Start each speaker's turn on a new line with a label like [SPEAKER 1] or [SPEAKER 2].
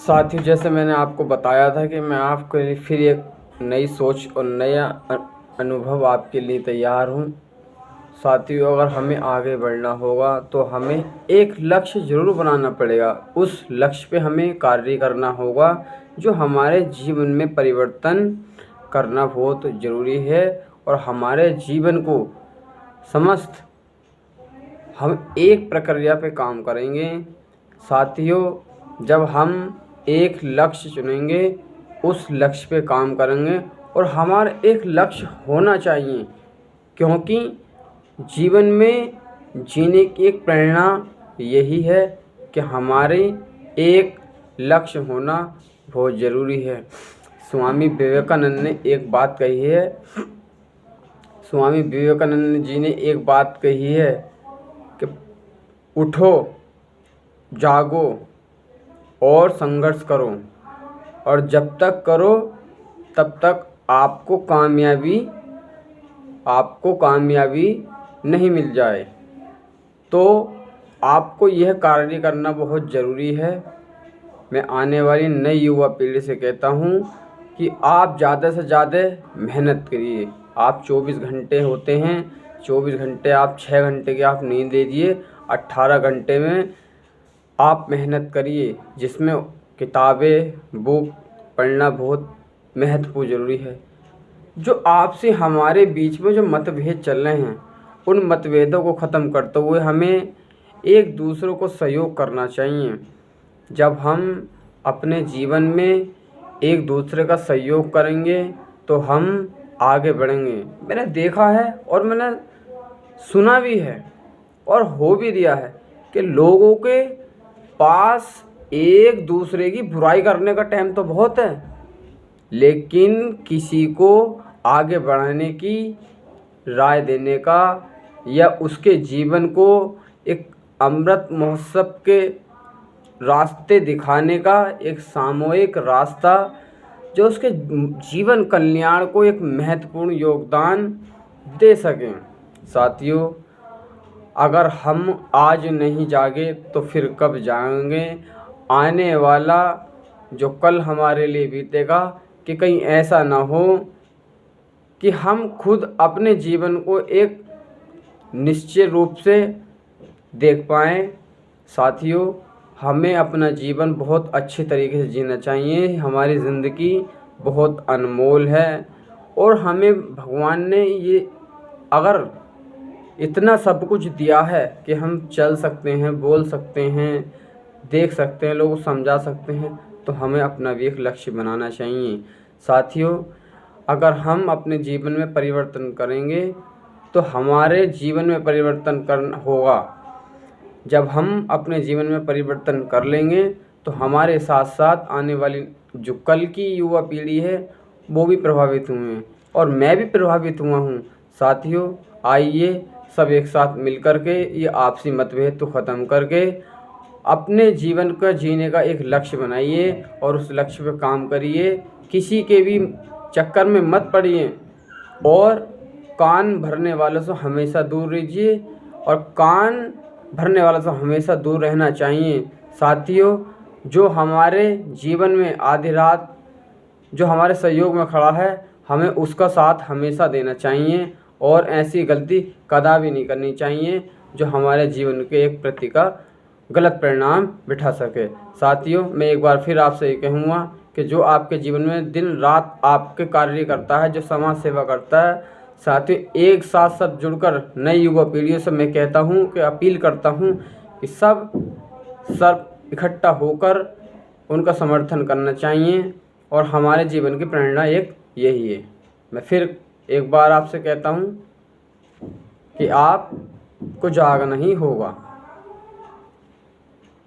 [SPEAKER 1] साथियों, जैसे मैंने आपको बताया था कि मैं आपके लिए फिर एक नई सोच और नया अनुभव आपके लिए तैयार हूँ। साथियों, अगर हमें आगे बढ़ना होगा तो हमें एक लक्ष्य ज़रूर बनाना पड़ेगा। उस लक्ष्य पे हमें कार्य करना होगा जो हमारे जीवन में परिवर्तन करना बहुत ज़रूरी है। और हमारे जीवन को समस्त हम एक प्रक्रिया पे काम करेंगे। साथियों, जब हम एक लक्ष्य चुनेंगे, उस लक्ष्य पे काम करेंगे और हमारा एक लक्ष्य होना चाहिए, क्योंकि जीवन में जीने की एक प्रेरणा यही है कि हमारे एक लक्ष्य होना बहुत ज़रूरी है। स्वामी विवेकानंद ने एक बात कही है स्वामी विवेकानंद जी ने एक बात कही है कि उठो, जागो और संघर्ष करो, और जब तक करो तब तक आपको कामयाबी नहीं मिल जाए। तो आपको यह कार्य करना बहुत ज़रूरी है। मैं आने वाली नई युवा पीढ़ी से कहता हूँ कि आप ज़्यादा से ज़्यादा मेहनत करिए। आप 24 घंटे होते हैं, 24 घंटे आप 6 घंटे की आप नींद लीजिए, 18 घंटे में आप मेहनत करिए, जिसमें किताबें बुक पढ़ना बहुत महत्वपूर्ण ज़रूरी है। जो आपसे हमारे बीच में जो मतभेद चल रहे हैं, उन मतभेदों को ख़त्म करते हुए हमें एक दूसरों को सहयोग करना चाहिए। जब हम अपने जीवन में एक दूसरे का सहयोग करेंगे तो हम आगे बढ़ेंगे। मैंने देखा है और मैंने सुना भी है और हो भी दिया है कि लोगों के पास एक दूसरे की बुराई करने का टाइम तो बहुत है, लेकिन किसी को आगे बढ़ाने की राय देने का या उसके जीवन को एक अमृत महोत्सव के रास्ते दिखाने का एक सामूहिक रास्ता, जो उसके जीवन कल्याण को एक महत्वपूर्ण योगदान दे सकें। साथियों, अगर हम आज नहीं जागे तो फिर कब जाएंगे। आने वाला जो कल हमारे लिए बीतेगा, कि कहीं ऐसा ना हो कि हम खुद अपने जीवन को एक निश्चित रूप से देख पाएँ। साथियों, हमें अपना जीवन बहुत अच्छे तरीके से जीना चाहिए। हमारी ज़िंदगी बहुत अनमोल है और हमें भगवान ने ये अगर इतना सब कुछ दिया है कि हम चल सकते हैं, बोल सकते हैं, देख सकते हैं, लोगों को समझा सकते हैं, तो हमें अपना भी एक लक्ष्य बनाना चाहिए। साथियों, अगर हम अपने जीवन में परिवर्तन करेंगे तो हमारे जीवन में परिवर्तन करना होगा। जब हम अपने जीवन में परिवर्तन कर लेंगे तो हमारे साथ साथ आने वाली जो कल की युवा पीढ़ी है वो भी प्रभावित हुए हैं और मैं भी प्रभावित हुआ हूँ। साथियों, आइए सब एक साथ मिल कर के ये आपसी मतभेद को ख़त्म करके अपने जीवन का जीने का एक लक्ष्य बनाइए और उस लक्ष्य पर काम करिए। किसी के भी चक्कर में मत पड़िए और कान भरने वालों से हमेशा दूर रहिए और कान भरने वालों से हमेशा दूर रहना चाहिए। साथियों, जो हमारे जीवन में आधी रात जो हमारे सहयोग में खड़ा है, हमें उसका साथ हमेशा देना चाहिए और ऐसी गलती कदापि नहीं करनी चाहिए जो हमारे जीवन के एक प्रति का गलत परिणाम बिठा सके। साथियों, मैं एक बार फिर आपसे ये कहूँगा कि जो आपके जीवन में दिन रात आपके कार्य करता है, जो समाज सेवा करता है, साथियों एक साथ सब जुड़कर नई युवा पीढ़ियों से मैं कहता हूँ कि अपील करता हूँ कि सब इकट्ठा होकर उनका समर्थन करना चाहिए और हमारे जीवन की प्रेरणा एक यही है। मैं फिर एक बार आपसे कहता हूँ कि आपको जागना ही होगा।